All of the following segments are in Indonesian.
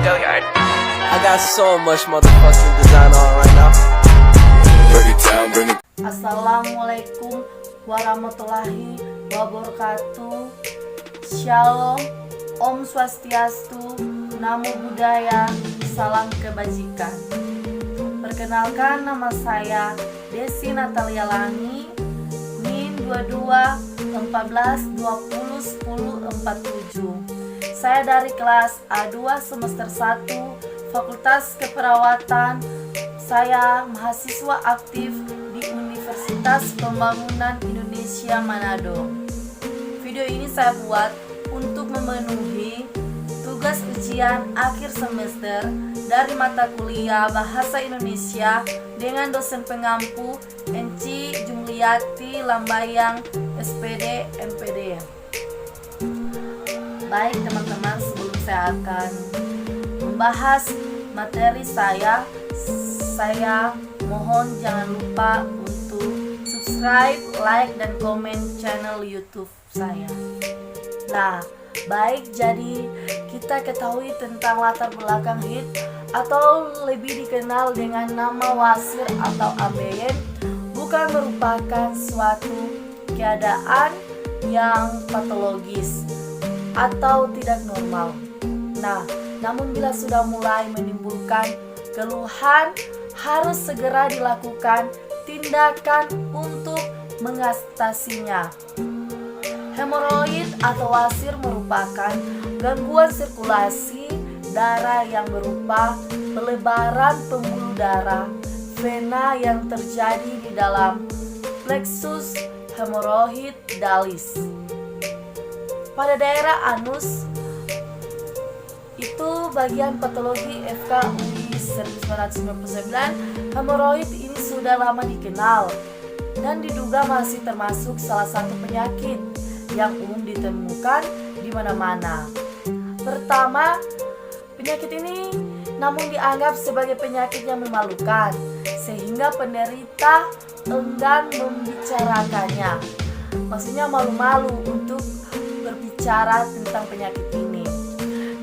I got so much motherfucking design on right now. Assalamualaikum warahmatullahi wabarakatuh. Shalom, Om Swastiastu, Namo Buddhaya, salam kebajikan. Perkenalkan, nama saya Desi Natalia Langi, NIM 22 14 20 10 47. Saya dari kelas A2 semester 1 Fakultas Keperawatan. Saya mahasiswa aktif di Universitas Pembangunan Indonesia Manado. Video ini saya buat untuk memenuhi tugas ujian akhir semester dari mata kuliah Bahasa Indonesia dengan dosen pengampu Enci Jumliyati Lambayang SPD MPD. Baik teman-teman, sebelum saya akan membahas materi saya mohon jangan lupa untuk subscribe, like, dan komen channel YouTube saya. Nah, baik, jadi kita ketahui tentang latar belakang HIT atau lebih dikenal dengan nama wasir atau ambeien bukan merupakan suatu keadaan yang patologis atau tidak normal. Nah, namun bila sudah mulai menimbulkan keluhan, harus segera dilakukan tindakan untuk mengatasinya. Hemoroid atau wasir merupakan gangguan sirkulasi darah yang berupa pelebaran pembuluh darah vena yang terjadi di dalam plexus hemoroidalis pada daerah anus. Itu bagian patologi FKUI 1999. Hemoroid ini sudah lama dikenal dan diduga masih termasuk salah satu penyakit yang umum ditemukan di mana-mana. Pertama, penyakit ini namun dianggap sebagai penyakit yang memalukan sehingga penderita enggan membicarakannya. Maksudnya malu-malu untuk berbicara tentang penyakit ini,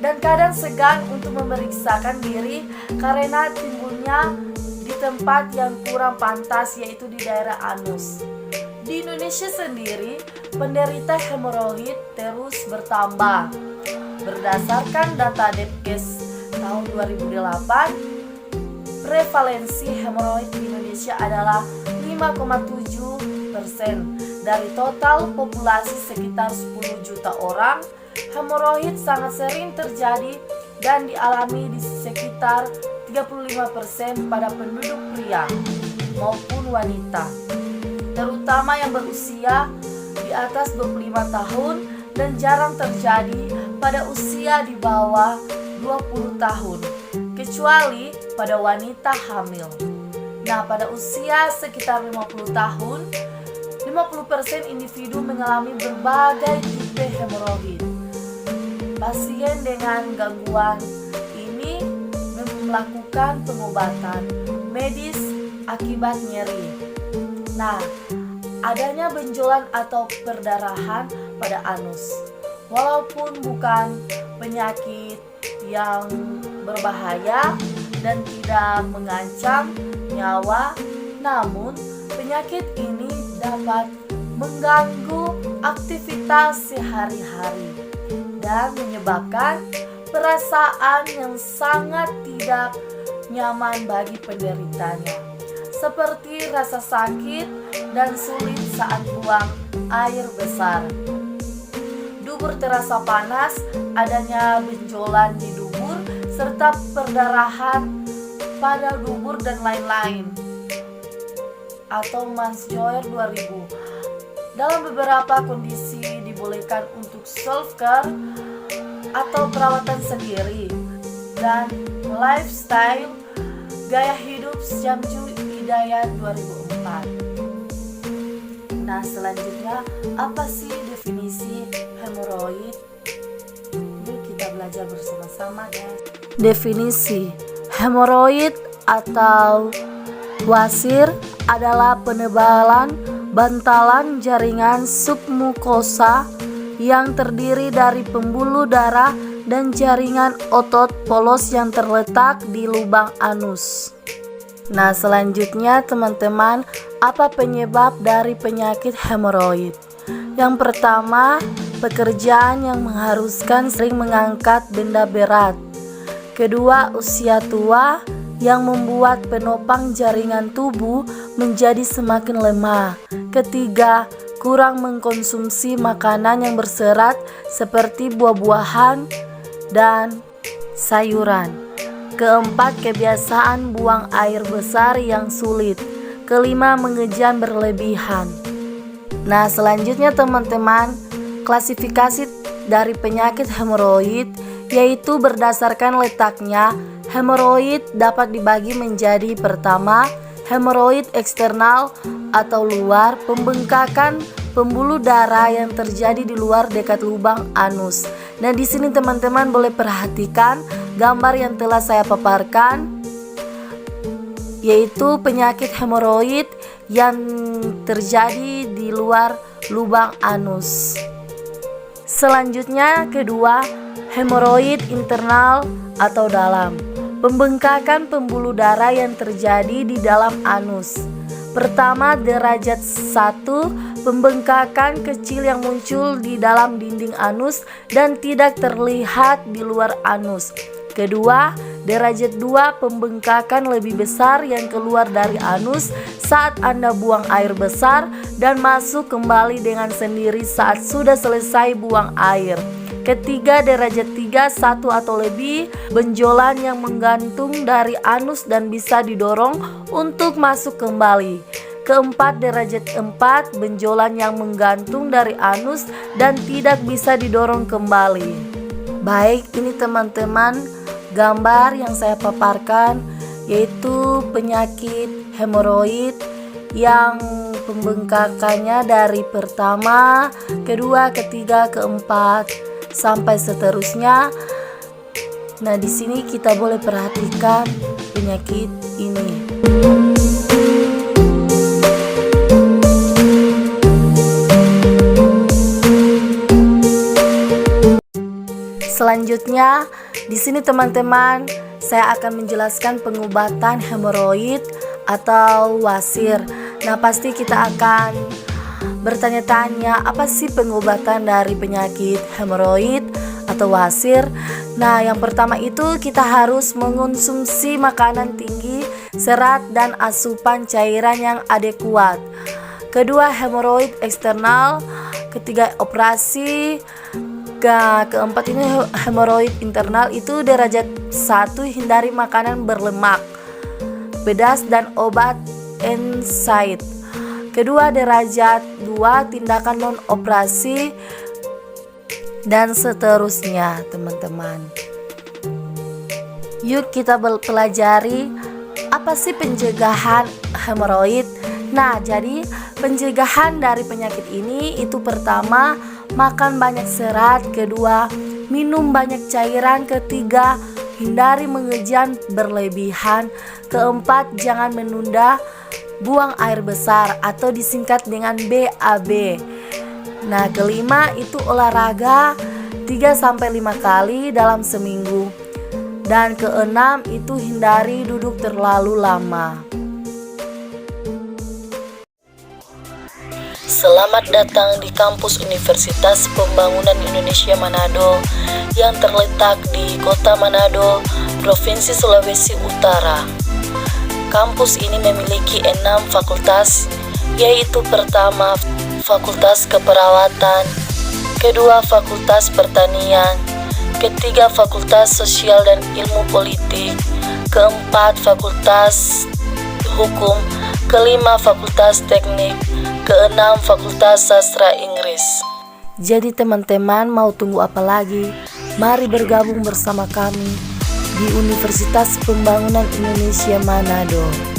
dan kadang segan untuk memeriksakan diri karena timbulnya di tempat yang kurang pantas, yaitu di daerah anus. Di Indonesia sendiri, penderita hemoroid terus bertambah. Berdasarkan data Depkes tahun 2008, prevalensi hemoroid di Indonesia adalah 5,7% dari total populasi sekitar 10 juta orang. Hemoroid sangat sering terjadi dan dialami di sekitar 35% pada penduduk pria maupun wanita, terutama yang berusia di atas 25 tahun, dan jarang terjadi pada usia di bawah 20 tahun, kecuali pada wanita hamil. Nah, pada usia sekitar 50 tahun, 50% individu mengalami berbagai tipe hemoroid. Pasien dengan gangguan ini melakukan pengobatan medis akibat nyeri. Nah, adanya benjolan atau perdarahan pada anus. Walaupun bukan penyakit yang berbahaya dan tidak mengancam nyawa, namun penyakit ini dapat mengganggu aktivitas sehari-hari dan menyebabkan perasaan yang sangat tidak nyaman bagi penderitanya, seperti rasa sakit dan sulit saat buang air besar. Dubur terasa panas, adanya benjolan di dubur, serta perdarahan pada dubur dan lain-lain. Atau Mansjoer 2000. Dalam beberapa kondisi dibolehkan untuk self-care atau perawatan sendiri, dan lifestyle gaya hidup Syamju Hidayat 2004. Nah, selanjutnya apa sih definisi hemoroid? Yuk kita belajar bersama-sama, guys. Definisi hemoroid atau wasir adalah penebalan bantalan jaringan submukosa yang terdiri dari pembuluh darah dan jaringan otot polos yang terletak di lubang anus. Nah, selanjutnya teman-teman, apa penyebab dari penyakit hemoroid? Yang pertama, pekerjaan yang mengharuskan sering mengangkat benda berat. Kedua, usia tua yang membuat penopang jaringan tubuh menjadi semakin lemah. Ketiga, kurang mengkonsumsi makanan yang berserat seperti buah-buahan dan sayuran. Keempat, kebiasaan buang air besar yang sulit. Kelima, mengejan berlebihan. Nah, selanjutnya teman-teman, klasifikasi dari penyakit hemoroid yaitu berdasarkan letaknya. Hemoroid dapat dibagi menjadi pertama, hemoroid eksternal atau luar, pembengkakan pembuluh darah yang terjadi di luar dekat lubang anus. Nah, di sini teman-teman boleh perhatikan gambar yang telah saya paparkan, yaitu penyakit hemoroid yang terjadi di luar lubang anus. Selanjutnya, kedua, hemoroid internal atau dalam, pembengkakan pembuluh darah yang terjadi di dalam anus. Pertama, derajat 1, pembengkakan kecil yang muncul di dalam dinding anus dan tidak terlihat di luar anus. Kedua, derajat 2, pembengkakan lebih besar yang keluar dari anus saat Anda buang air besar dan masuk kembali dengan sendiri saat sudah selesai buang air. Ketiga, derajat 3, 1 atau lebih, benjolan yang menggantung dari anus dan bisa didorong untuk masuk kembali. Keempat, derajat 4, benjolan yang menggantung dari anus dan tidak bisa didorong kembali. Baik, ini teman-teman gambar yang saya paparkan, yaitu penyakit hemoroid yang pembengkakannya dari pertama, kedua, ketiga, keempat, sampai seterusnya. Nah, di sini kita boleh perhatikan penyakit ini. Selanjutnya, di sini teman-teman, saya akan menjelaskan pengobatan hemoroid atau wasir. Nah, pasti kita akan bertanya-tanya, apa sih pengobatan dari penyakit hemoroid atau wasir? Nah, yang pertama itu kita harus mengonsumsi makanan tinggi serat dan asupan cairan yang adekuat. Kedua, hemoroid eksternal. Ketiga, operasi. Keempat ini hemoroid internal, itu derajat 1, hindari makanan berlemak, pedas dan obat NSAID. Kedua, derajat 2, tindakan non operasi dan seterusnya teman-teman. Yuk kita pelajari apa sih pencegahan hemoroid. Nah, jadi pencegahan dari penyakit ini itu pertama, makan banyak serat. Kedua, minum banyak cairan. Ketiga, hindari mengejan berlebihan. Keempat, jangan menunda buang air besar atau disingkat dengan BAB. Nah, kelima itu olahraga 3-5 kali dalam seminggu. Dan keenam itu hindari duduk terlalu lama. Selamat datang di kampus Universitas Pembangunan Indonesia Manado yang terletak di Kota Manado, Provinsi Sulawesi Utara. Kampus ini memiliki 6 fakultas, yaitu pertama, Fakultas Keperawatan, kedua, Fakultas Pertanian, ketiga, Fakultas Sosial dan Ilmu Politik, keempat, Fakultas Hukum, kelima, Fakultas Teknik, keenam, Fakultas Sastra Inggris. Jadi teman-teman, mau tunggu apa lagi? Mari bergabung bersama kami di Universitas Pembangunan Indonesia Manado.